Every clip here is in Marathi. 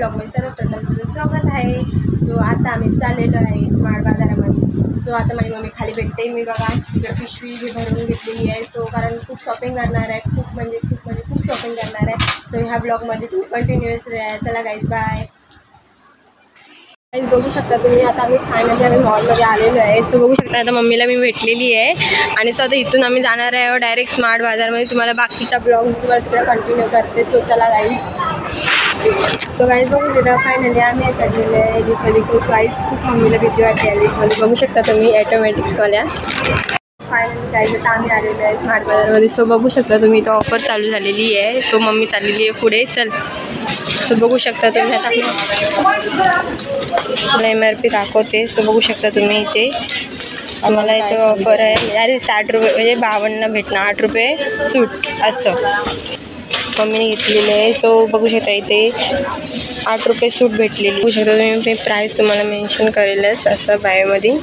ब्लॉगमध्ये सर्वप्रथम तुझं स्वागत आहे. सो आता आम्ही चाललेलो आहे स्मार्ट बाजारामध्ये. सो आता माझी मम्मी खाली भेटते. मी बघा तिकडे पिशवी भरून घेतलेली आहे. सो कारण खूप शॉपिंग करणार आहे, खूप शॉपिंग करणार आहे. सो ह्या ब्लॉगमध्ये तुम्ही कंटिन्युअस राहा. चला गाईज, बाय. बघू शकता तुम्ही, आता आम्ही फायनली आम्ही मॉलमध्ये आलेलो आहे. सो बघू शकता आता मम्मीला मी भेटलेली आहे आणि सो आता इथून आम्ही जाणार आहे डायरेक्ट स्मार्ट बाजारमध्ये. तुम्हाला बाकीचा ब्लॉग तुम्हाला तिकडे कंटिन्यू करते. सो चला गाईज. सो गाईज बघू शकता फायनली आम्ही चाललेलो आहे जिथमध्ये खूप गाईज खूप मम्मीला भीती वाटते आली. बघू शकता तुम्ही ॲटोमॅटिक्सवाल्या. फायनली गाईज आता आम्ही आलेलो आहे स्मार्ट बाजारमध्ये. सो बघू शकता तुम्ही इथं ऑफर चालू झालेली आहे. सो मम्मी चाललेली आहे पुढे. चल. सो बघू शकता तुम्ही आता MRP दाखवते. सो बघू शकता तुम्ही इथे आम्हाला इथे ऑफर आहे. अरे 60 रुपये म्हणजे 52 भेटणार, 8 रुपये सूट असं मम्मीने घेतलेलं आहे. सो बघू शकता इथे 8 रुपये सूट भेटलेली. बघू शकता तुम्ही ते प्राईस तुम्हाला मेन्शन करेलच असं बायमध्ये.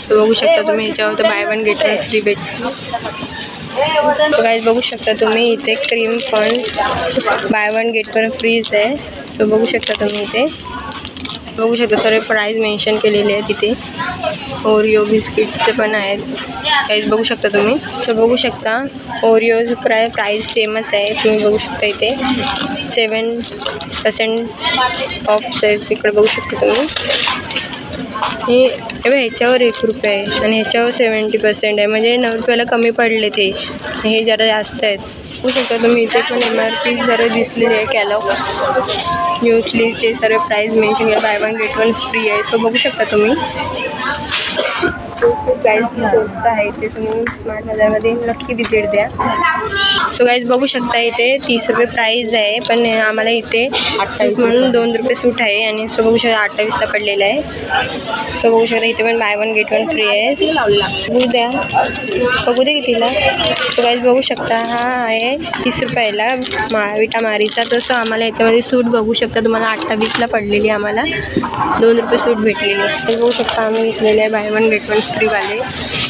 सो बघू शकता तुम्ही याच्यावर तर buy one get one free भेटते. सो गाईज बघू शकता तुम्ही इथे क्रीम पण buy one get one free आहे. सो बघू शकता तुम्ही इथे बघू शकता सर्व प्राईस मेन्शन केलेले आहे तिथे. ओरिओ बिस्किटचे पण आहेत गाईज बघू शकता तुम्ही. सो बघू शकता ओरिओज प्राईस सेमच आहे. तुम्ही बघू शकता इथे 7% ऑफ आहे तिकडे बघू शकता तुम्ही. हे ह्याच्यावर 1 रुपये आहे आणि ह्याच्यावर 70% आहे म्हणजे 9 रुपयाला कमी पडले ते. हे जरा जास्त आहेत. बघू शकता तुम्ही इथे पण MRP जरा दिसलेली आहे. कॅलॉग्स न्यूट्रीचे सर्व प्राईस मेन्शन केलं. Bye one get one free आहे. सो बघू शकता तुम्ही खूप गाईज स्वस्त आहे ते. तुम्ही स्मार्ट बाजारमध्ये नक्की व्हिजिट द्या. सो गाईज बघू शकता इथे 30 रुपये प्राईज आहे पण आम्हाला इथे सूट म्हणून 2 रुपये सूट आहे आणि सो बघू शकता 28ला पडलेला आहे. सो बघू शकता इथे पण buy one get one free आहे. बघू द्या बघू दे कितीला. सो गाईज बघू शकता हा आहे 30 रुपयाला विटा मारीचा. तसं आम्हाला याच्यामध्ये सूट बघू शकता तुम्हाला 28ला पडलेली आम्हाला 2 रुपये सूट भेटलेली. बघू शकता आम्ही घेतलेले आहे बाय वन गेट वन फ्रीवाले.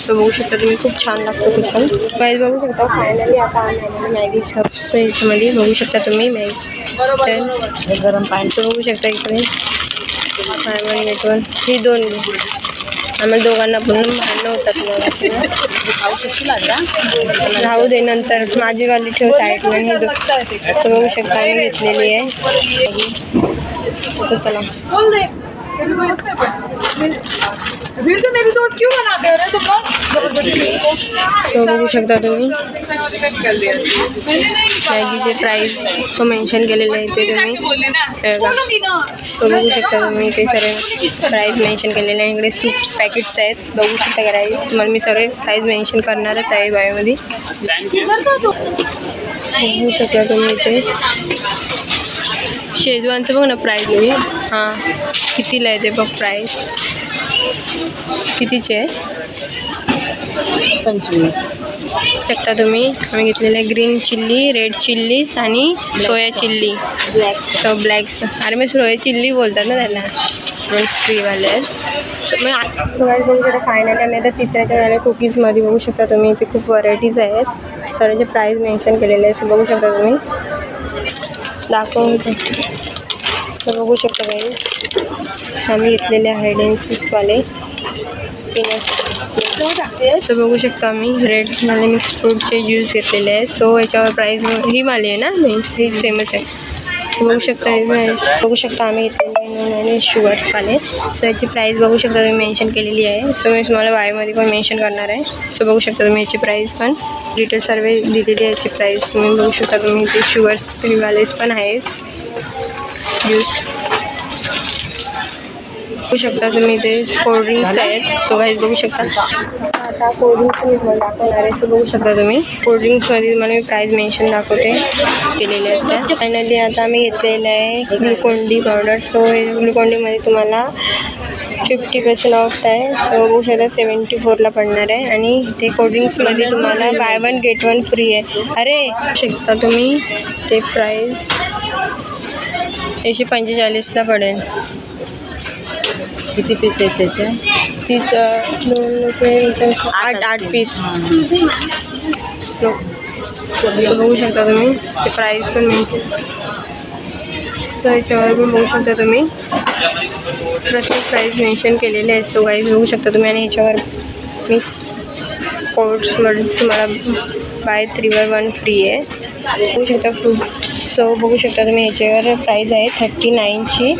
सो बघू शकता तुम्ही खूप छान लागतो ते पण. गाईज बघू शकता फायनली आता आम्ही मॅगी शॉप्स याच्यामध्ये बघू शकता तुम्ही मॅगी गरम पाणी. सो बघू शकता इकडे बाय वन गेट वन ही 2 आम्हाला दोघांना पण भांडणं होतात. राहू दे नंतर माझी वाली ठेव साईडला. ही असं बघू शकता आम्ही घेतलेली आहे. तो चला सो बघू शकता तुम्ही मॅगीचे प्राईस सो मेन्शन केलेले आहे ते तुम्ही. सो बघू शकता तुम्ही ते सर्व प्राईस मेन्शन केलेले आहे. इकडे सूप्स पॅकेट्स आहेत बघू शकता प्राईस. तुम्हाला मी सर्व प्राईस मेन्शन करणारच आहे बायोमध्ये. बघू शकता तुम्ही इथे शेजवानचं बघ ना प्राईस तुम्ही. हां कितीला आहे ते बघ प्राईस कितीचे आहे 25 शकता तुम्ही. आम्ही घेतलेले आहे ग्रीन चिल्ली, रेड चिल्लीज आणि सोया चिल्ली ब्लॅक्स. अरे मी सोया चिल्ली बोलतात ना त्याला फ्रीवाले आहेत. सो गाईज बघू शकता फायनली आम्ही आता तिसऱ्याच्या वेळेला कुकीजमध्ये बघू शकता तुम्ही इथे खूप व्हरायटीज आहेत. सर्वचे प्राईस मेन्शन केलेले आहे. सो बघू शकता तुम्ही दाखवून. सो बघू शकता गाईज आम्ही घेतलेले हाईड अँड सीक्सवाले पीनट्स. सो बघू शकता आम्ही रेड आणि मिक्स फ्रूटचे ज्यूस घेतलेले आहे. सो याच्यावर प्राईस ही वाली आहे ना ही सेमच आहे. सो बघू शकता आम्ही घेतलेले आणि शुगर्सवाले. सो याची प्राईस बघू शकता तुम्ही मेन्शन केलेली आहे. सो मी तुम्हाला बायोमध्ये पण मेन्शन करणार आहे. सो बघू शकता तुम्ही याची प्राईस पण डिटेल सर्व दिलेली आहे. याची प्राईस तुम्ही बघू शकता तुम्ही ते शुगर्स फ्रीवालेस पण आहेत ज्यूस बघू शकता तुम्ही ते कोल्ड्रिंक्स आहेत. सो गाईज बघू शकता आता कोल्ड्रिंक्स मी तुम्हाला दाखवणार आहे. सो बघू शकता तुम्ही कोल्ड्रिंक्समध्ये तुम्हाला मी प्राईस मेन्शन दाखवते केलेले आहेत. फायनली आता आम्ही घेतलेलं आहे ग्लुकॉन-डी पावडर. सो ग्लुकॉन-डीमध्ये तुम्हाला 50% ऑफ आहे. सो बघू शकता 74ला पडणार आहे आणि ते कोल्ड्रिंक्समध्ये तुम्हाला bye one get one free आहे. अरे शकता तुम्ही ते प्राईस 145ला पडेल. किती पीस आहेत त्याचे? 30 2 रुपये 8 पीस. बघू शकता तुम्ही ते प्राईस पण तर याच्यावर पण बघू शकता तुम्ही प्रत्येक प्राईस मेन्शन केलेले आहे. सो गाईज बघू शकता तुम्ही. आणि ह्याच्यावर मिक्स कोट्समध्ये तुम्हाला बाय 3 वर 1 फ्री आहे. बघू शकता फ्रूट्स. सो बघू शकता तुम्ही ह्याच्यावर प्राईस आहे 39ची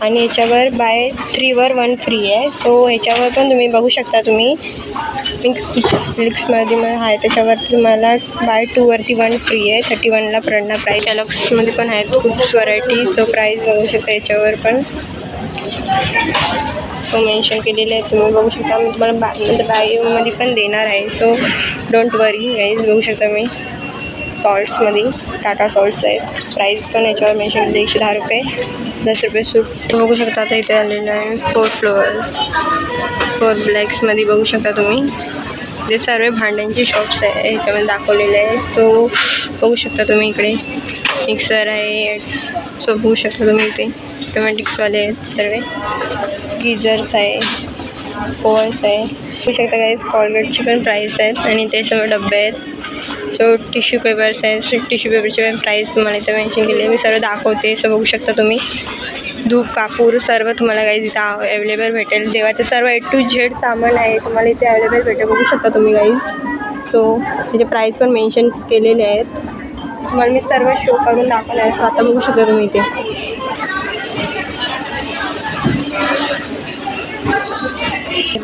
आणि ह्याच्यावर बाय 3 वर 1 फ्री आहे. सो ह्याच्यावर पण तुम्ही बघू शकता तुम्ही मिक्समध्ये आहे त्याच्यावर तुम्हाला बाय 2 वरती 1 फ्री आहे. 31ला प्रणा प्राईस. कॅलॉग्समध्ये पण आहेत खूप व्हरायटी. सो प्राईस बघू शकता याच्यावर पण सो मेन्शन केलेले आहे. तुम्ही बघू शकता. मी तुम्हाला बायोमध्ये पण देणार आहे. So don't worry guys. बघू शकता मी सॉल्ट्समध्ये टाटा सॉल्ट्स आहेत. प्राईस पण याच्यावर मेन्शन केली 110 रुपये 10 रुपये सूट. बघू शकता आता इथे आलेलं आहे 4 फ्लोअर 4 ब्लॅक्समध्ये. बघू शकता तुम्ही जे सर्व भांड्यांचे शॉप्स आहे ह्याच्यामध्ये दाखवलेले आहे. तो बघू शकता तुम्ही इकडे मिक्सर आहे. सो बघू शकता तुम्ही इथे ऑटोमॅटिक्सवाले आहेत सर्व. गीझर्स आहे ओव्हन्स आहे. बघू शकता गाईज कॉलगेटची पण प्राईस आहेत आणि ते सर्व डबे आहेत. सो टिश्यू पेपर्स आहेत. टिश्यू पेपरचे पण प्राईस तुम्हाला इथं मेन्शन केले. मी सर्व दाखवते. सो बघू शकता तुम्ही धूप कापूर सर्व तुम्हाला गाईज इथं अवेलेबल भेटेल. देवाचं सर्व A to Z सामान आहे तुम्हाला इथे अवेलेबल भेटेल. बघू शकता तुम्ही गाईज. सो त्याचे प्राईस पण मेन्शन्स केलेले आहेत. तुम्हाला मी सर्व शो करून दाखवणार आहे. सो आता बघू शकता तुम्ही इथे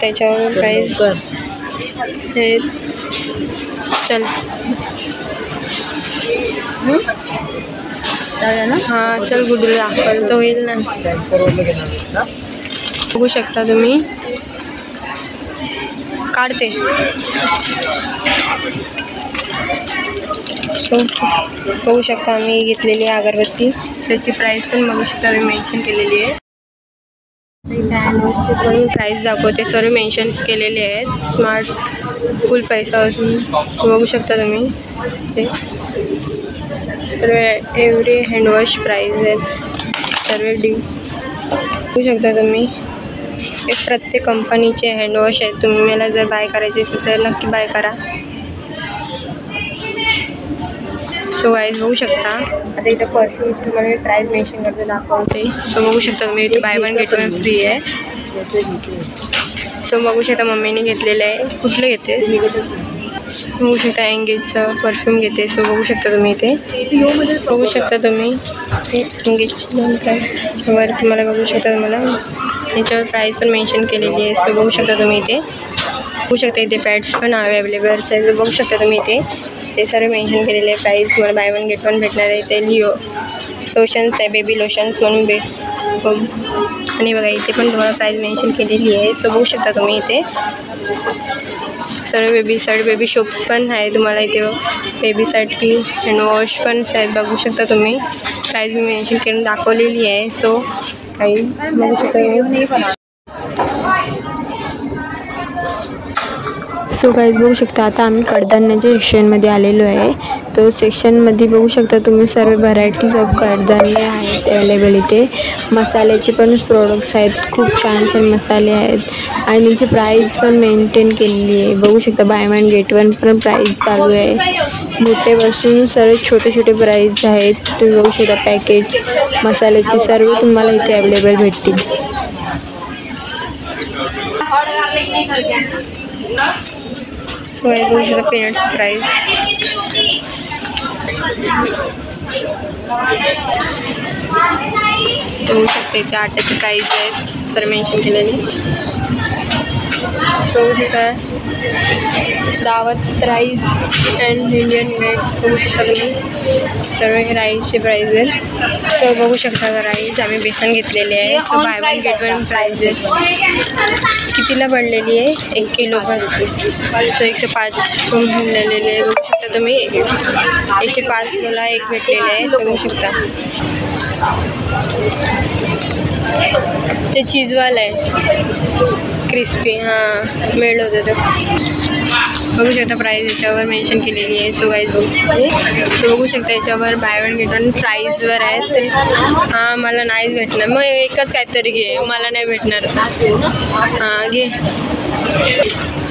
त्याच्यावर प्राईस हे चल हां चल गुडला दाखवायला तर होईल ना. बघू शकता तुम्ही काढते. सो बघू शकता आम्ही घेतलेली आहे अगरबत्ती. त्याची प्राईस पण बघू शकता मी मेन्शन केलेली आहे. हँडवॉशचे पण प्राईस दाखवते. सर्व मेन्शन्स केलेले आहेत. स्मार्ट फुल पैसा असून बघू शकता तुम्ही ते सर्व एव्हरी हँडवॉश प्राईज आहेत सर्व बघू शकता तुम्ही. हे प्रत्येक कंपनीचे हँडवॉश आहेत. तुम्ही मला जर बाय करायचे असेल तर नक्की बाय करा. सो गाईज बघू शकता आता इथं परफ्यूमची तुम्हाला मी प्राईस मेन्शन करते दाखवते. सो बघू शकता तुम्ही इथे बाय 1 गेट 1 फ्री आहे. सो बघू शकता मम्मीने घेतलेलं आहे. कुठलं घेतेस? बघू शकता एंगेजचं परफ्यूम घेते. सो बघू शकता तुम्ही इथे बघू शकता तुम्ही एंगेजची प्राईसवर तुम्हाला बघू शकता तुम्हाला याच्यावर प्राईस पण मेन्शन केलेली आहे. सो बघू शकता तुम्ही इथे बघू शकता इथे पॅड्स पण अवेलेबल्स आहे. सो बघू शकता तुम्ही इथे ते सर्व मेन्शन केलेले आहे. प्राईस तुम्हाला बाय 1 गेट 1 भेटणार आहे. इथे लिओ लोशन्स आहे बेबी लोशन्स म्हणून आणि बघा इथे पण तुम्हाला प्राईस मेन्शन केलेली आहे. सो बघू शकता तुम्ही इथे सर्व बेबी शॉप्स पण आहे तुम्हाला इथे बेबीसाठी हँडवॉश पण आहेत. बघू शकता तुम्ही प्राईस मी मेन्शन करून दाखवलेली आहे. सो काही बघू शकता. सो गाईज बघू शकता आता आम्ही कडधान्याच्या सेक्शनमध्ये आलेलो आहे. तो सेक्शनमध्ये बघू शकता तुम्ही सर्व व्हरायटीज ऑफ कडधान्य आहेत अवेलेबल. इथे मसाल्याचे पण प्रोडक्ट्स आहेत. खूप छान छान मसाले आहेत आणि त्यांची प्राईस पण मेंटेन केलेली आहे. बघू शकता बाय 1 गेट 1 पण प्राईस चालू आहे. मोठेपासून सर्व छोटे छोटे प्राईस आहेत. तुम्ही बघू शकता पॅकेज मसाल्याचे सर्व तुम्हाला इथे अवेलेबल भेटतील. सो हे बघू शकता पीनट्सची प्राईस बघू शकते. इथे आट्याची प्राईस आहेत सर्व मेन्शन केलेली. सो काय दावत राईस अँड इंडियन मेड्स बघू शकता तुम्ही सर्व हे राईसचे प्राईज आहेत. सो बघू शकता राईस आम्ही बेसन घेतलेले आहे. सो बाय 1 गेट 1 प्राईज आहे. कितीला पडलेली आहे 1 किलो पण. सो 105 मिळालेले आहे. बघू शकता तुम्ही 105ला 1 भेटलेले आहे. सो बघू शकता ते चीजवाला आहे क्रिस्पी हां मेल्ड होतं ते. बघू शकता प्राईस याच्यावर मेन्शन केलेली आहे. सो गाईज बघू शकता याच्यावर बाय 1 गेट 1 प्राईजवर आहे. तर हां मला नाहीच भेटणार. मग एकच काहीतरी घे मला नाही भेटणार. हां घे.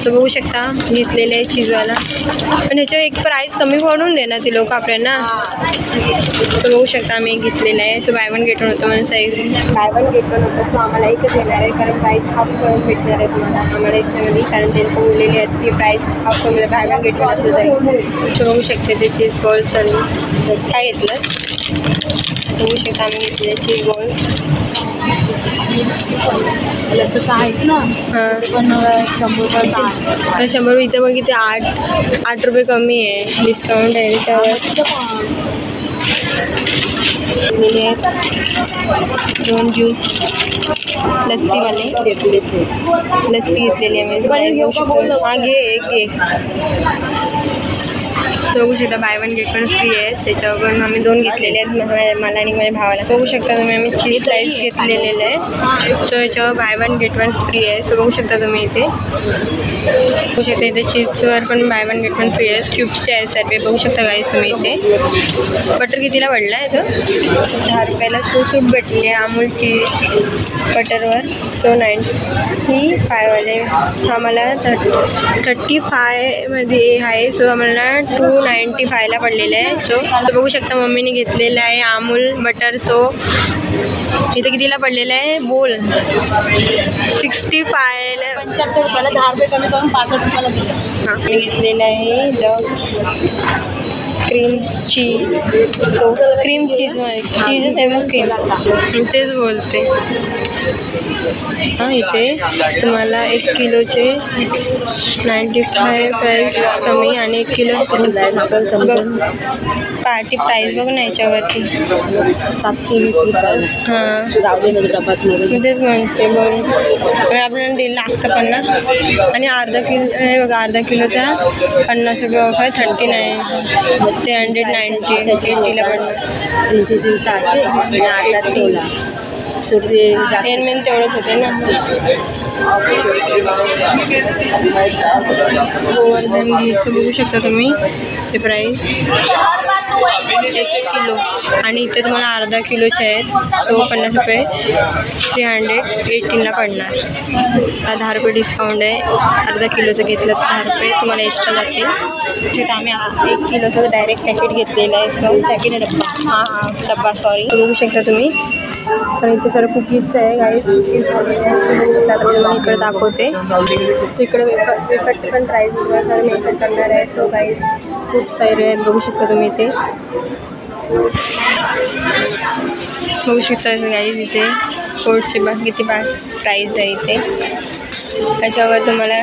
सो सो बघू शकता घेतलेले आहे चीजवाला, पण ह्याच्यावर एक प्राईस कमी पडून दे ना ती लोक आपल्याला. सो बघू शकता आम्ही घेतलेलं आहे. So bye one get one होतं म्हणून size bye one get one होतं. सो आम्हाला एकच येणार आहे कारण प्राईस हाफ करून भेटणार आहे तुम्हाला आम्हाला याच्यामध्ये, कारण त्यांनी बोललेली आहेत की प्राईस हाफ करून बाय वन गेट वन असं जाईल. सो बघू शकते ते चीज बॉल्स आणि काय घेतलं बघू शकता आम्ही घेतले चीज बॉल्स. जसं आहेत ना हां पण 100 100 इथे बघ इथे 8 रुपये कमी आहे, डिस्काउंट आहे त्याच्यावर. दोन ज्यूस लस्सीवाले लस्सी घेतलेली आहे मी. हा घे एक घे. बघू शकता bye one get one free आहे, त्याच्यावर पण आम्ही 2 घेतलेले आहेत मला आणि माझ्या भावाला. बघू शकता तुम्ही आम्ही चीज स्लाइस घेतलेले आहे. सो याच्यावर bye one get one free आहे. सो बघू शकता तुम्ही इथे बघू शकता इथे चीजवर पण buy one get one free आहे. क्यूब्सचे आहे सर्व बघू शकता गाईस तुम्ही इथे. बटर कितीला पडला आहे तो 10 रुपयाला. सो सूट भेटली आहे अमूलची बटरवर. सो 95वाले आम्हाला 35 मध्ये आहे. सो आम्हाला 295ला पडलेलं आहे. सो बघू शकता मम्मीने घेतलेलं आहे अमूल बटर. सो इथे कितीला पडलेलं आहे बोल 65ला 75 रुपयाला 10 रुपये कमी करून 65 रुपयाला दिलं. हां मी घेतलेलं आहे क्रीम चीज. सो क्रीम चीजमध्ये चीजच आहे बघ क्रीम तेच बोलते. हां इथे तुम्हाला 1 किलोचे 95 प्राईस कमी आणि 1 किलो पार्टी प्राईस बघ ना याच्यावरती 720 रुपये. हां तेच म्हणते बरं पण आपल्याला दिलं लागतं पण ना. आणि अर्धा किलो हे बघा अर्धा किलोचा 50 रुपये ऑफ आहे. 39 ते 190 80ला पडणार. 300 आणि 8 16 सुटते मेन मेन तेवढंच होते ना. गोवर्धन घीचं बघू शकता तुम्ही ते प्राईस 1 किलो आणि इथे तुम्हाला अर्धा किलोचे आहेत. सो 50 रुपये 318ला पडणार. 10 रुपये डिस्काउंट आहे. अर्धा किलोचं घेतलं तर 10 रुपये तुम्हाला एक्स्ट्रा जातील. तिथे आम्ही 1 किलोचं डायरेक्ट पॅकेट घेतलेलं आहे. सो पॅकेट डब्बा हां डब्बा सॉरी बघू शकता तुम्ही. तर इथे सर्व कुकीजचं आहे गाईज. कुकीज तुम्हाला इकडे दाखवते. सो इकडे वेफरचे पण प्राईस सर्व मेन्शन करणार आहे. सो गाईज खूप सारे आहेत बघू शकता तुम्ही इथे. बघू शकता गाईज इथे कोर्सचे किती प्राईज आहे इथे. त्याच्यावर तुम्हाला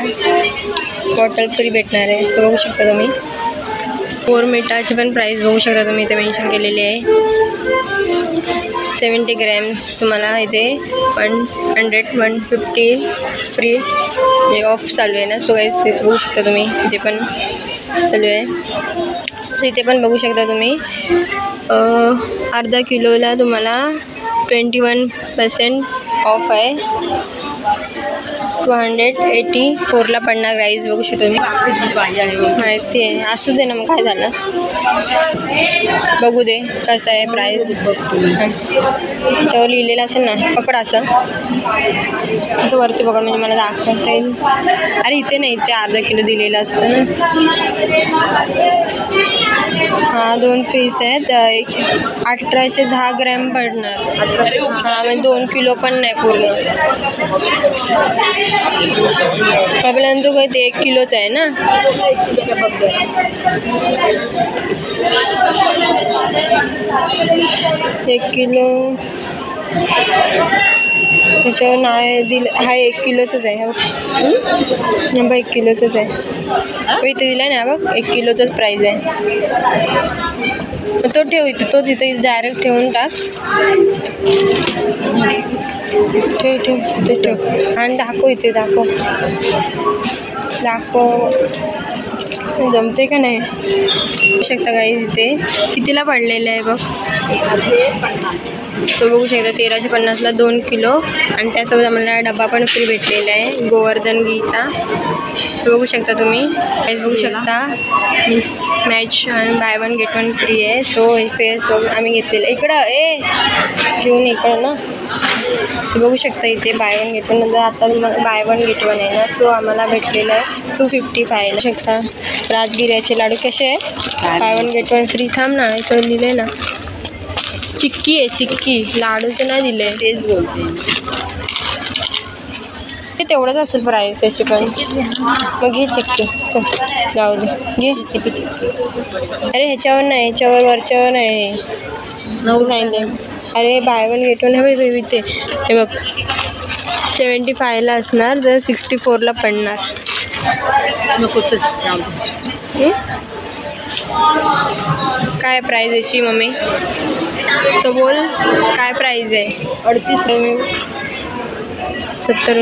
बॉटल फ्री भेटणार आहे. सो बघू शकता तुम्ही. बोर्नव्हिटाची पण प्राईस बघू शकता तुम्ही इथे मेन्शन केलेली आहे. 70 ग्रॅम्स तुम्हाला इथे 150 फ्री म्हणजे ऑफ चालू आहे ना. सो गाईज इथे बघू शकता तुम्ही इथे पण चालू आहे. सो इथे पण बघू शकता तुम्ही अर्धा किलोला तुम्हाला 21% ऑफ आहे. 284ला पडणार प्राईज बघू शकतो तुम्ही. माहिती आहे असू दे ना मग काय झालं बघू दे कसं आहे प्राईज. त्याच्यावर लिहिलेलं असेल ना पकड असं वरती पकड म्हणजे मला दाखवता येईल. अरे इथे नाही इथे अर्धा किलो दिलेलं असतं ना. हां 2 पीस आहेत. 1810 ग्रॅम पडणार. हां म्हणजे 2 किलो पण नाही पूर्ण. आपल्याला तो काही ते 1 किलोचं आहे ना. 1 किलो त्याच्यावर नाही दिलं. हा 1 किलोचंच आहे. बघ 1 किलोचंच आहे. इथे दिला ना बघ 1 किलोचंच प्राईज आहे. तो ठेव इथे तोच इथे डायरेक्ट ठेवून टाक. ठेव ठेव इथे ठेव आणि दाखव इथे दाखव जमते का नाही बघू शकता काही इथे कितीला पडलेलं आहे बघ. तो बघू शकता 1350ला 2 किलो आणि त्यासोबत आम्हाला डबा पण फ्री भेटलेला आहे गोवर्धन घीचा. तो बघू शकता तुम्ही बघू शकता मिस मॅच आणि bye one get one free आहे. सो फेअर सो आम्ही घेतलेलं इकडं घेऊन इकडं ना सो बघू शकता इथे बाय वन गेट वन, नंतर आता बाय वन गेट वन आहे ना, सो आम्हाला भेटलेलं आहे 255 शकता. राजगिऱ्याचे लाडू कसे आहेत? Bye one get one free. थांब ना, इथं लिहिलं आहे ना, चिक्की आहे चिक्की, लाडूचं नाही दिले. तेच बोलते. ते तेवढंच असेल प्राईस याची पण. मग घे चिक्की, चल जाऊ दे, घे चिक्की चिक्की. अरे ह्याच्यावर नाही, ह्याच्यावर वरच्यावर नाही, हे सांगितले. अरे बाय वन गेट वन हे बघ इथे, हे बघ 75ला असणार, जर 64ला पडणार. नकोच. काय प्राईज याची मम्मी? सो बोल काय प्राईज आहे? 38. 70.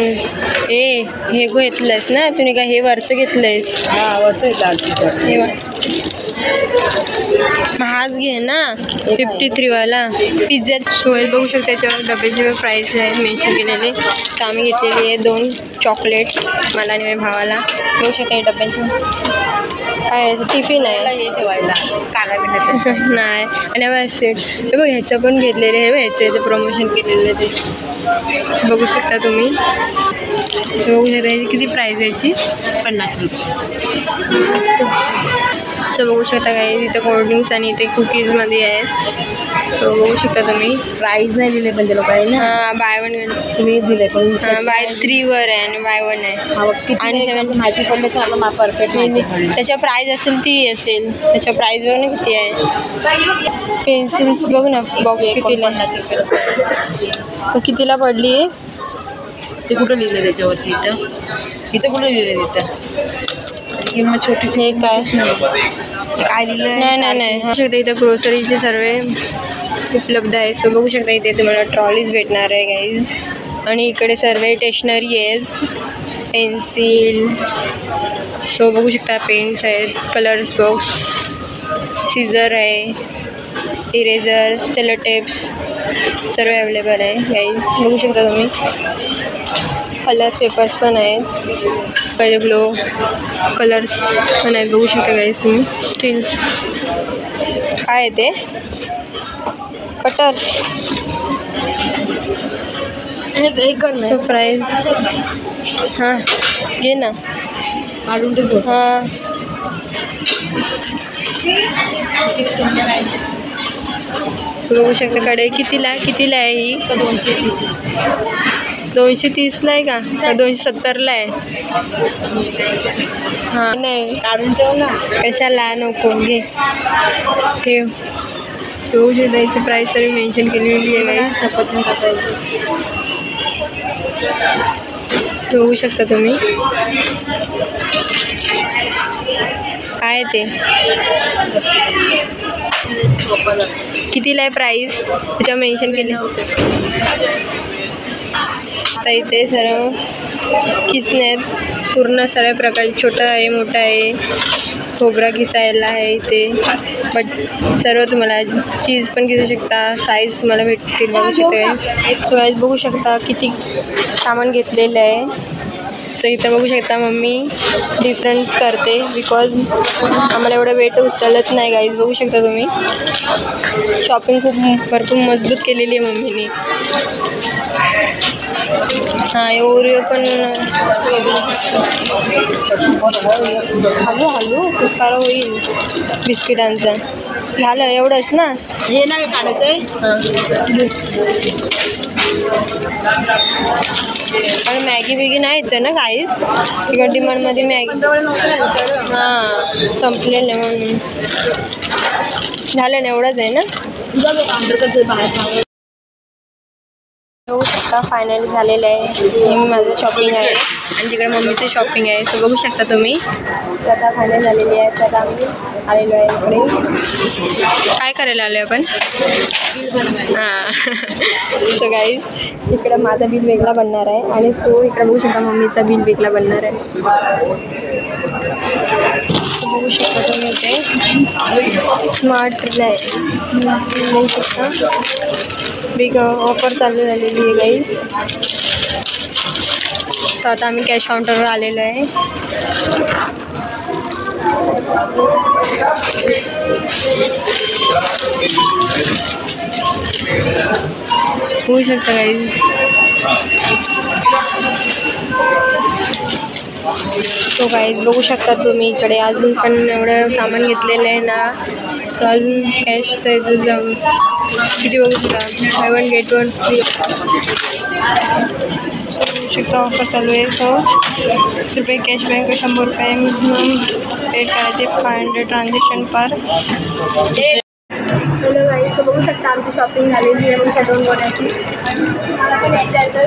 हे घेतलंयस ना तुम्ही? का हे वरचं घेतलंयस? हां वरचं हे महाग घे ना, 53वाला. पिझ्झाच सोय बघू शकता, त्याच्यावर डब्याची प्राईस आहे मेन्शन केलेले. तर आम्ही घेतलेली आहे 2 चॉकलेट्स, मला आणि माझ्या भावाला. बघू शकता डब्यांची काय टिफिन आहे ठेवायला नाही. आणि बघ सेट, हे बघ ह्याचं पण घेतलेलं आहे, ह्याचं प्रमोशन केलेलं आहे ते बघू शकता तुम्ही. सो बघू शकता किती प्राईज आहे याची? 50 रुपये. सो बघू शकता काय तिथं कोल्ड्रिंक्स आणि इथे कुकीजमध्ये आहेत. सो बघू शकता तुम्ही. प्राईज नाही दिले पण ते लोकांनी. हां बाय वन तुम्ही दिले पण बाय 3वर आहे आणि बाय वन आहे. आणि माहिती पडल्याचं आम्हाला परफेक्ट त्याच्या प्राईज असेल ती असेल, त्याच्या प्राईज बघ ना किती आहे. पेन्सिल्स बघ ना, बॉक्स कितीला आहे, कितीला पडली आहे ते कुठं लिहिलं त्याच्यावरती? इथं कुठं लिहिलं तिथं किंमत छोटी. हे काय काय लिहिलं? नाही बघू शकता इथं ग्रोसरीचे सर्व उपलब्ध आहे. सो बघू शकता इथे तुम्हाला ट्रॉलीज भेटणार आहे गाईज. आणि इकडे सर्व स्टेशनरी आहे, पेन्सिल. सो बघू शकता पेन्स आहेत, कलर्स बॉक्स, सीझर आहे, इरेझर, सेलो टेप्स सर्व अवेलेबल आहे गाईज. बघू शकता तुम्ही. कलर्स पेपर्स पण आहेत, पहिले ग्लो कलर्स पण आहेत बघू शकता गाईज तुम्ही. स्टील्स काय आहे ते? कटर. सो प्राईज हां घे ना, काढून ठेवतो. हां बघू शकता. कडे कितीला आहे ही? 230. 230ला आहे का? 270ला आहे? हां नाही काढून ठेव ना. कशाला, नको घे ठेव. बघू शकता याची प्राईस तरी मेन्शन केलेली आहे नाही. चपाती टाकायची. बघू शकता तुम्ही. काय ते कितीला आहे प्राईस त्याच्यावर मेन्शन केले. आता इथे सर्व किसने आहेत पूर्ण सर्व प्रकारचे, छोटा आहे मोठा आहे, खोबरा किसायला आहे इथे. बट सर्व तुम्हाला चीज पण किसू शकता, साईज तुम्हाला भेटतील बघू शकते. साईज बघू शकता किती सामान घेतलेलं आहे. सो इथं बघू शकता मम्मी डिफरन्स करते बिकॉज आम्हाला एवढं वेट उचलत नाही गाईज. बघू शकता तुम्ही. शॉपिंग खूप भरपूर मजबूत केलेली आहे मम्मीने. हां ओरिओ पण हलू पुष्कार होईल बिस्किटांचा. झालं एवढंच ना. हे नाही काढायचं आहे. आणि मॅगी बिगी नाही येतं ना काहीच तिकडे डिमांडमध्ये मॅगी. हां संपलेलं म्हणून झालं ना, एवढंच आहे ना. बघू शकता फायनली झालेलं आहे. हे माझं शॉपिंग आहे आणि तिकडे मम्मीचं शॉपिंग आहे. सो बघू शकता तुम्ही. आता फायनल झालेली आहे. तर आम्ही आलेलो आहे इकडे. काय करायला आलो आपण? हां सो गाईज इकडं माझा बिल वेगळा बनणार आहे आणि सो इकडे बघू शकता मम्मीचा बिल वेगळा बनणार आहे. बघू शकता तुम्ही इथे स्मार्ट रिलायन्स बघू शकता. बिग ऑफर चालू झालेली आहे गाईज. सो आता आम्ही कॅश काउंटरवर आलेलो आहे. होऊ शकतं गाईज. तो गाईज बघू शकता तुम्ही इकडे अजून पण एवढं सामान घेतलेलं आहे ना, तर अजून कॅशचं जाऊन किती बघू शकता, 5 1 get 1 फ्री शकता ऑफर चालू आहे. तो 20 रुपये कॅशबॅक, 100 रुपये मिनिमम पेड करायचे, 500 ट्रान्झॅक्शन पर. हॅलो गाईज, बघू शकता आमची शॉपिंग झालेली आहे म्हणजे 2 गोण्याची. मला पण यायचं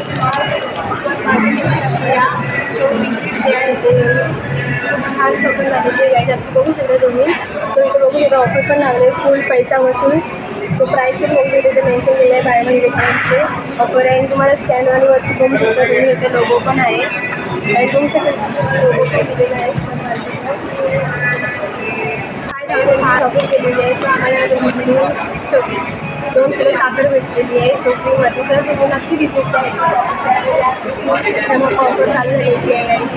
छान शॉपिंग झालेली आहे गाईज. आता बघू शकता तुम्ही. सो इथे बघू शकता ऑफर पण लागले, फुल पैसा वसूल. सो प्राईस पण बघू शकता, इथे मेन्शन केलं आहे 5 1 get 1चे ऑफर आहे. आणि तुम्हाला स्कॅनरवरती बघू शकता तुम्ही, याचा लोगो पण आहे. काही बघू शकता लोगो पण दिलेला आहे. शॉपिंग केलेली आहे. सो आम्हाला 2 किलो साखर भेटलेली आहे सो फ्रीमध्ये. सर तुम्ही नक्की विजिट करा. त्यामुळे ऑफर चालू झालेली आहे गाईज.